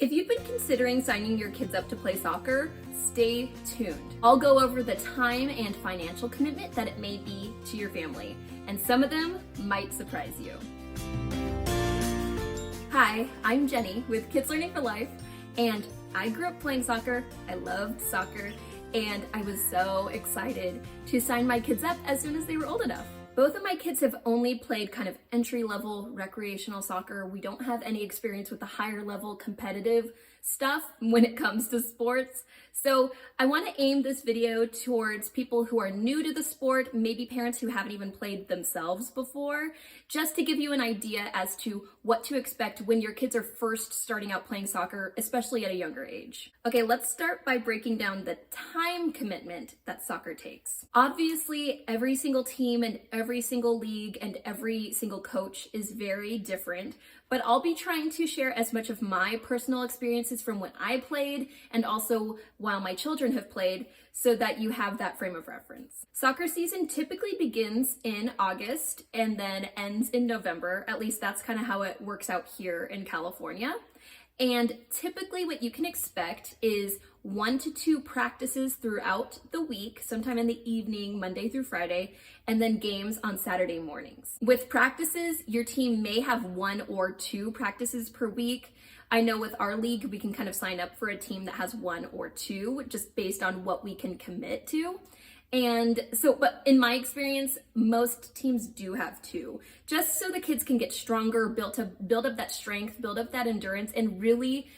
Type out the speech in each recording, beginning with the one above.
If you've been considering signing your kids up to play soccer, stay tuned. I'll go over the time and financial commitment that it may be to your family, and some of them might surprise you. Hi, I'm Jenny with Kids Learning for Life, and I grew up playing soccer. I loved soccer, and I was so excited to sign my kids up as soon as they were old enough. Both of my kids have only played kind of entry-level recreational soccer. We don't have any experience with the higher level competitive stuff when it comes to sports. So I want to aim this video towards people who are new to the sport, maybe parents who haven't even played themselves before, just to give you an idea as to what to expect when your kids are first starting out playing soccer, especially at a younger age. Okay, let's start by breaking down the time commitment that soccer takes. Obviously, every single team and every single league and every single coach is very different, but I'll be trying to share as much of my personal experiences from when I played and also while my children have played so that you have that frame of reference. Soccer season typically begins in August and then ends in November. At least that's kind of how it works out here in California. And typically what you can expect is 1 to 2 practices throughout the week, sometime in the evening, Monday through Friday, and then games on Saturday mornings. With practices, your team may have 1 or 2 practices per week. I know with our league, we can kind of sign up for a team that has 1 or 2, just based on what we can commit to. And so, but in my experience, most teams do have 2, just so the kids can get stronger, build up that strength, build up that endurance, and really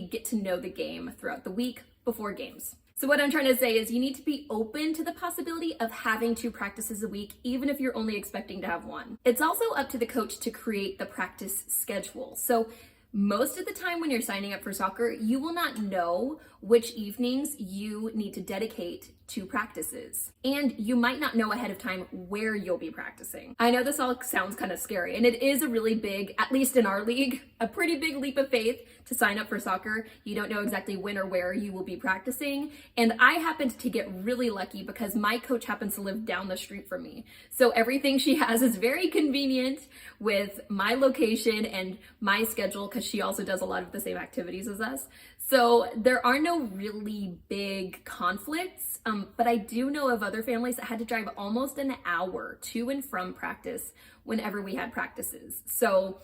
get to know the game throughout the week before games. So what I'm trying to say is you need to be open to the possibility of having 2 practices a week, even if you're only expecting to have 1. It's also up to the coach to create the practice schedule. So most of the time when you're signing up for soccer, you will not know which evenings you need to dedicate to practices. And you might not know ahead of time where you'll be practicing. I know this all sounds kind of scary, and it is a really big, at least in our league, a pretty big leap of faith to sign up for soccer. You don't know exactly when or where you will be practicing. And I happened to get really lucky because my coach happens to live down the street from me. So everything she has is very convenient with my location and my schedule, because she also does a lot of the same activities as us. So there are no really big conflicts, but I do know of other families that had to drive almost an hour to and from practice whenever we had practices. So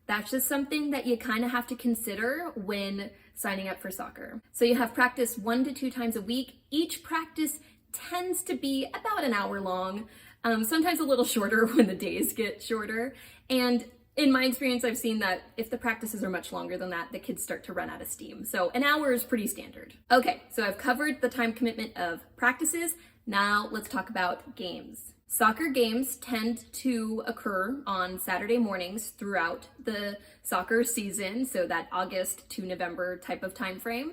that's just something that you kind of have to consider when signing up for soccer. So you have practice 1 to 2 times a week. Each practice tends to be about an hour long, sometimes a little shorter when the days get shorter. And in my experience, I've seen that if the practices are much longer than that, the kids start to run out of steam. So an hour is pretty standard. Okay, so I've covered the time commitment of practices. Now let's talk about games. Soccer games tend to occur on Saturday mornings throughout the soccer season, so that August to November type of time frame.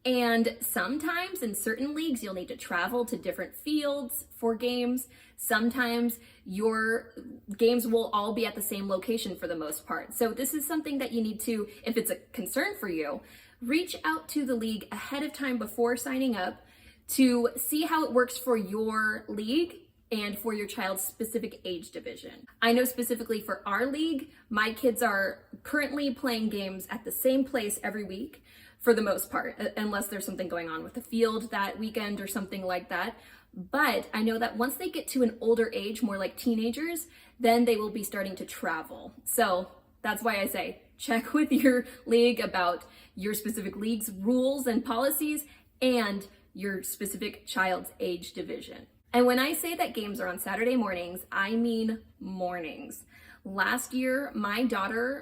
And sometimes in certain leagues, you'll need to travel to different fields for games. Sometimes your games will all be at the same location for the most part. So this is something that you need to, if it's a concern for you, reach out to the league ahead of time before signing up to see how it works for your league and for your child's specific age division. I know specifically for our league, my kids are currently playing games at the same place every week for the most part, unless there's something going on with the field that weekend or something like that. But I know that once they get to an older age, more like teenagers, then they will be starting to travel. So that's why I say check with your league about your specific league's rules and policies and your specific child's age division. And when I say that games are on Saturday mornings, I mean mornings. Last year,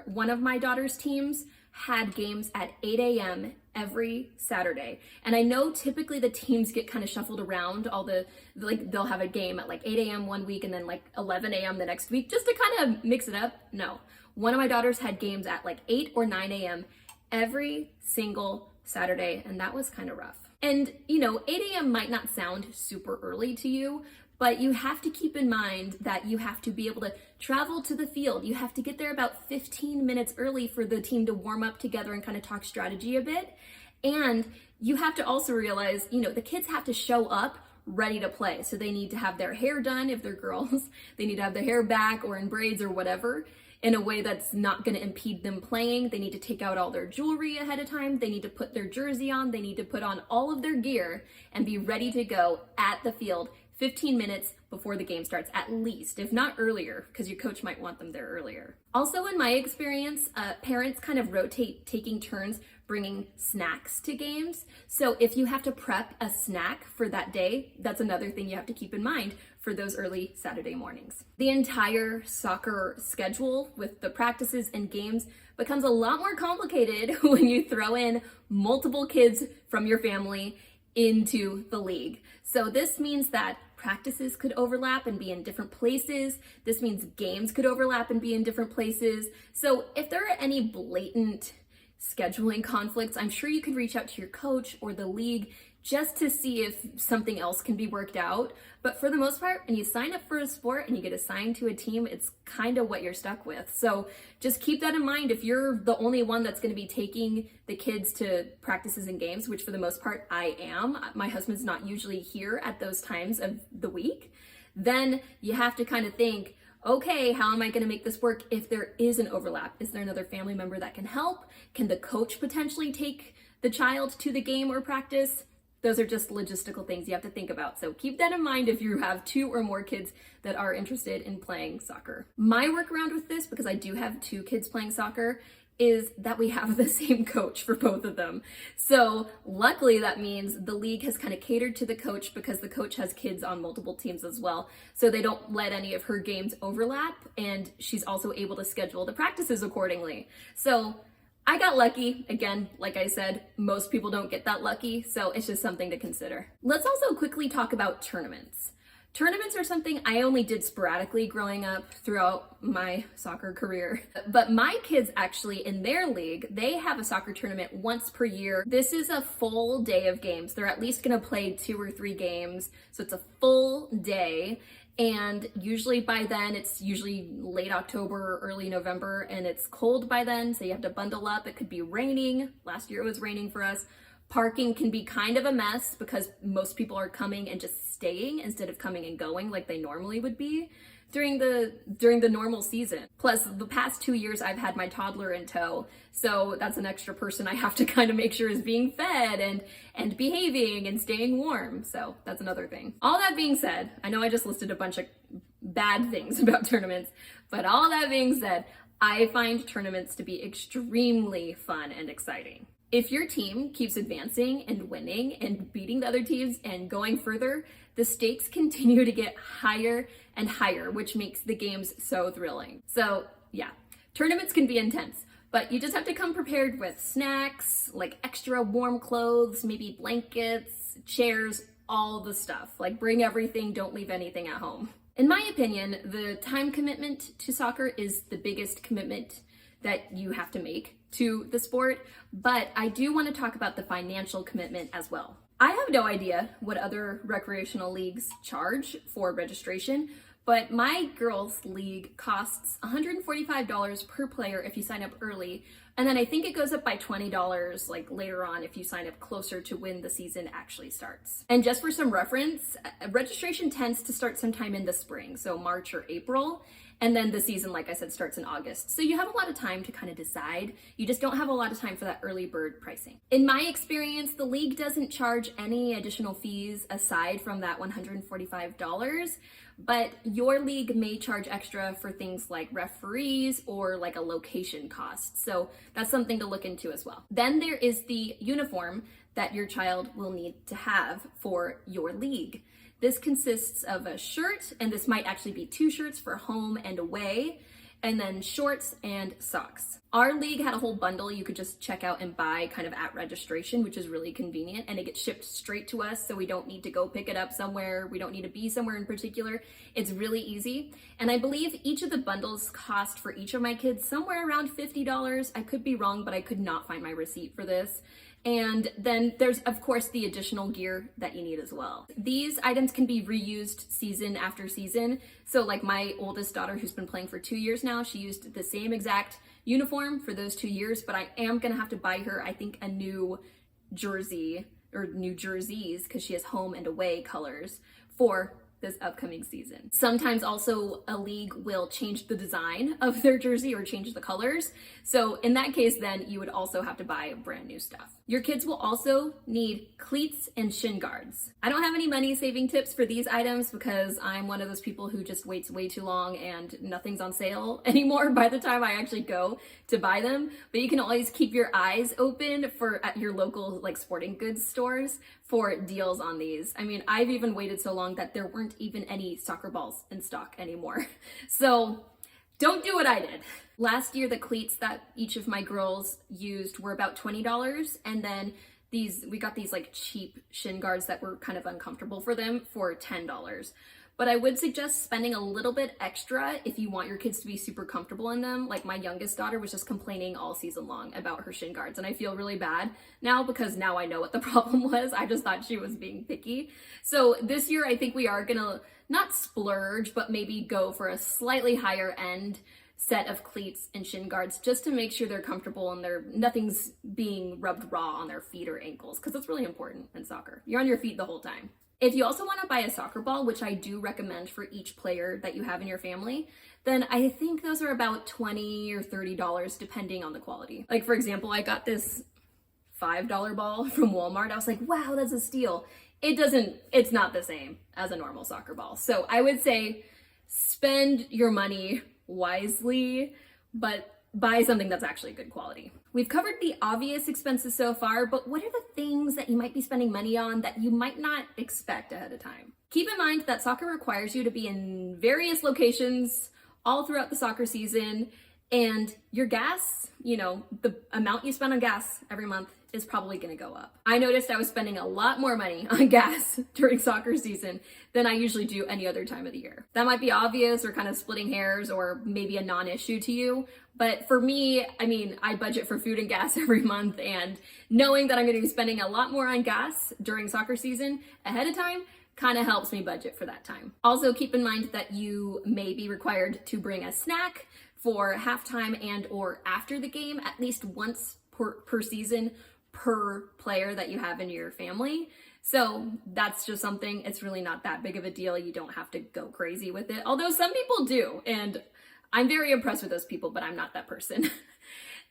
one of my daughter's teams had games at 8 a.m. every Saturday. And I know typically the teams get kind of shuffled around, they'll have a game at like 8 a.m. one week and then like 11 a.m. the next week, just to kind of mix it up. No, one of my daughters had games at like 8 or 9 a.m. every single Saturday, and that was kind of rough. And 8 a.m. might not sound super early to you, but you have to keep in mind that you have to be able to travel to the field. You have to get there about 15 minutes early for the team to warm up together and kind of talk strategy a bit. And you have to also realize, the kids have to show up ready to play. So they need to have their hair done if they're girls. They need to have their hair back or in braids or whatever. in a way that's not going to impede them playing. They need to take out all their jewelry ahead of time. They need to put their jersey on. They need to put on all of their gear and be ready to go at the field 15 minutes before the game starts, at least, if not earlier, because your coach might want them there earlier. Also, in my experience, parents kind of rotate taking turns bringing snacks to games. So if you have to prep a snack for that day, that's another thing you have to keep in mind for those early Saturday mornings. The entire soccer schedule with the practices and games becomes a lot more complicated when you throw in multiple kids from your family into the league. So this means that practices could overlap and be in different places. This means games could overlap and be in different places. So if there are any blatant scheduling conflicts, I'm sure you could reach out to your coach or the league just to see if something else can be worked out. But for the most part, when you sign up for a sport and you get assigned to a team, it's kind of what you're stuck with. So just keep that in mind. If you're the only one that's going to be taking the kids to practices and games, which for the most part I am, my husband's not usually here at those times of the week, then you have to kind of think, okay, how am I going to make this work if there is an overlap? Is there another family member that can help? Can the coach potentially take the child to the game or practice? Those are just logistical things you have to think about. So keep that in mind if you have 2 or more kids that are interested in playing soccer. My workaround with this, because I do have 2 kids playing soccer, is that we have the same coach for both of them. So luckily that means the league has kind of catered to the coach because the coach has kids on multiple teams as well. So they don't let any of her games overlap, and she's also able to schedule the practices accordingly. So I got lucky. Again, like I said, most people don't get that lucky, so it's just something to consider. Let's also quickly talk about tournaments. Tournaments are something I only did sporadically growing up throughout my soccer career. But my kids actually, in their league, they have a soccer tournament once per year. This is a full day of games. They're at least gonna play 2 or 3 games, so it's a full day. And usually by then, it's usually late October, early November, and it's cold by then, so you have to bundle up. It could be raining. Last year it was raining for us. Parking can be kind of a mess because most people are coming and just staying instead of coming and going like they normally would be during the normal season. Plus, the past 2 years I've had my toddler in tow, so that's an extra person I have to kind of make sure is being fed and behaving and staying warm. So that's another thing. All that being said, I know I just listed a bunch of bad things about tournaments, but all that being said, I find tournaments to be extremely fun and exciting. If your team keeps advancing and winning and beating the other teams and going further, the stakes continue to get higher and higher, which makes the games so thrilling. So yeah, tournaments can be intense, but you just have to come prepared with snacks, like extra warm clothes, maybe blankets, chairs, all the stuff. Like bring everything, don't leave anything at home. In my opinion, the time commitment to soccer is the biggest commitment that you have to make to the sport, but I do want to talk about the financial commitment as well. I have no idea what other recreational leagues charge for registration, but my girls' league costs $145 per player if you sign up early, and then I think it goes up by $20 like later on if you sign up closer to when the season actually starts. And just for some reference, registration tends to start sometime in the spring, so March or April, and then the season, like I said, starts in August. So you have a lot of time to kind of decide. You just don't have a lot of time for that early bird pricing. In my experience, the league doesn't charge any additional fees aside from that $145, but your league may charge extra for things like referees or like a location cost. So that's something to look into as well. Then there is the uniform that your child will need to have for your league. This consists of a shirt, and this might actually be 2 shirts for home and away, and then shorts and socks. Our league had a whole bundle you could just check out and buy kind of at registration, which is really convenient, and it gets shipped straight to us, so we don't need to go pick it up somewhere. We don't need to be somewhere in particular. It's really easy. And I believe each of the bundles cost for each of my kids somewhere around $50. I could be wrong, but I could not find my receipt for this. And then there's, of course, the additional gear that you need as well. These items can be reused season after season. So like my oldest daughter, who's been playing for 2 years now, she used the same exact uniform for those 2 years, but I am gonna have to buy her, I think, a new jersey or new jerseys because she has home and away colors for this upcoming season. Sometimes also a league will change the design of their jersey or change the colors. So in that case, then you would also have to buy brand new stuff. Your kids will also need cleats and shin guards. I don't have any money saving tips for these items because I'm one of those people who just waits way too long and nothing's on sale anymore by the time I actually go to buy them. But you can always keep your eyes open for at your local like sporting goods stores for deals on these. I mean, I've even waited so long that there weren't even any soccer balls in stock anymore. So don't do what I did. Last year, the cleats that each of my girls used were about $20. And then we got these like cheap shin guards that were kind of uncomfortable for them for $10. But I would suggest spending a little bit extra if you want your kids to be super comfortable in them. Like my youngest daughter was just complaining all season long about her shin guards. And I feel really bad now because now I know what the problem was. I just thought she was being picky. So this year, I think we are gonna not splurge, but maybe go for a slightly higher end set of cleats and shin guards just to make sure they're comfortable and nothing's being rubbed raw on their feet or ankles, because that's really important in soccer. You're on your feet the whole time. If you also want to buy a soccer ball, which I do recommend for each player that you have in your family, then I think those are about $20 or $30 depending on the quality. Like for example, I got this $5 ball from Walmart. I was like, wow, that's a steal. It's not the same as a normal soccer ball. So I would say spend your money wisely, but buy something that's actually good quality. We've covered the obvious expenses so far, but what are the things that you might be spending money on that you might not expect ahead of time? Keep in mind that soccer requires you to be in various locations all throughout the soccer season, and your gas, the amount you spend on gas every month is probably gonna go up. I noticed I was spending a lot more money on gas during soccer season than I usually do any other time of the year. That might be obvious or kind of splitting hairs or maybe a non-issue to you, but for me, I mean, I budget for food and gas every month, and knowing that I'm gonna be spending a lot more on gas during soccer season ahead of time kind of helps me budget for that time. Also keep in mind that you may be required to bring a snack for halftime and or after the game at least once per season per player that you have in your family. So that's just something, it's really not that big of a deal. You don't have to go crazy with it. Although some people do, and I'm very impressed with those people, but I'm not that person.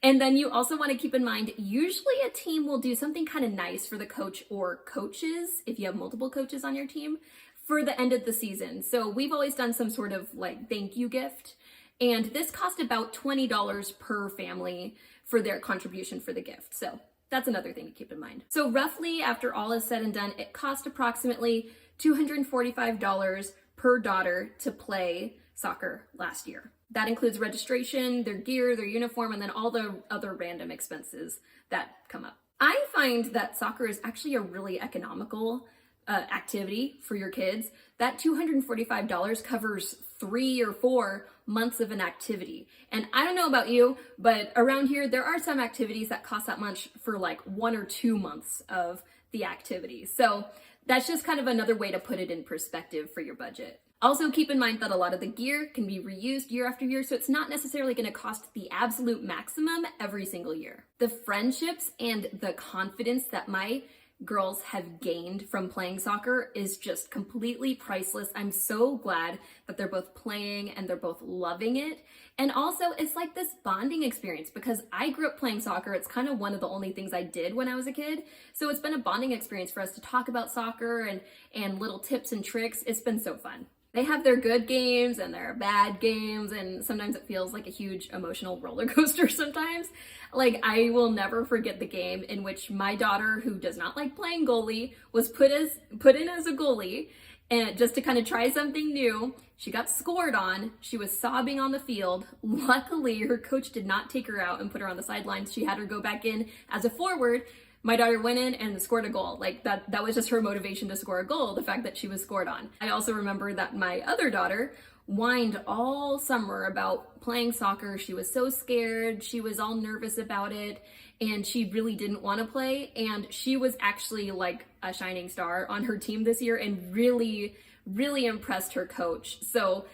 And then you also want to keep in mind, usually a team will do something kind of nice for the coach or coaches, if you have multiple coaches on your team, for the end of the season. So we've always done some sort of like thank you gift. And this cost about $20 per family for their contribution for the gift. So that's another thing to keep in mind. So roughly, after all is said and done, it cost approximately $245 per daughter to play soccer last year. That includes registration, their gear, their uniform, and then all the other random expenses that come up. I find that soccer is actually a really economical activity for your kids. That $245 covers 3 or 4 months of an activity. And I don't know about you, but around here, there are some activities that cost that much for like 1 or 2 months of the activity. So that's just kind of another way to put it in perspective for your budget. Also keep in mind that a lot of the gear can be reused year after year, so it's not necessarily going to cost the absolute maximum every single year. The friendships and the confidence that my girls have gained from playing soccer is just completely priceless. I'm so glad that they're both playing and they're both loving it. And also it's like this bonding experience because I grew up playing soccer. It's kind of one of the only things I did when I was a kid. So it's been a bonding experience for us to talk about soccer and little tips and tricks. It's been so fun. They have their good games and their bad games, and sometimes it feels like a huge emotional roller coaster sometimes. Like, I will never forget the game in which my daughter, who does not like playing goalie, was put in as a goalie, and just to kind of try something new. She got scored on. She was sobbing on the field. Luckily, her coach did not take her out and put her on the sidelines. She had her go back in as a forward. My daughter went in and scored a goal. Like that was just her motivation to score a goal, the fact that she was scored on. I also remember that my other daughter whined all summer about playing soccer. She was so scared. She was all nervous about it, and she really didn't want to play. And she was actually like a shining star on her team this year and really, really impressed her coach. So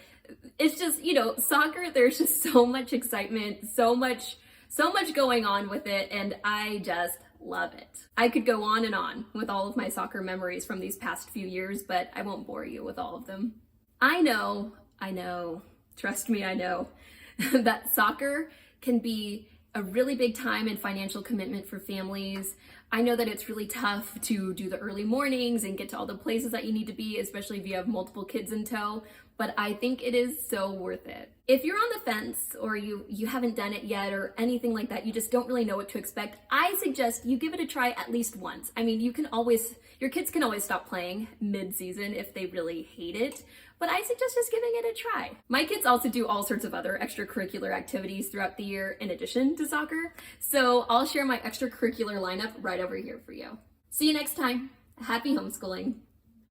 it's just, soccer, there's just so much excitement, so much going on with it, and I just love it. I could go on and on with all of my soccer memories from these past few years, but I won't bore you with all of them. I know, trust me, I know that soccer can be a really big time and financial commitment for families. I know that it's really tough to do the early mornings and get to all the places that you need to be, especially if you have multiple kids in tow, but I think it is so worth it. If you're on the fence or you haven't done it yet or anything like that, you just don't really know what to expect, I suggest you give it a try at least once. I mean, your kids can always stop playing mid-season if they really hate it, but I suggest just giving it a try. My kids also do all sorts of other extracurricular activities throughout the year in addition to soccer, so I'll share my extracurricular lineup right over here for you. See you next time. Happy homeschooling.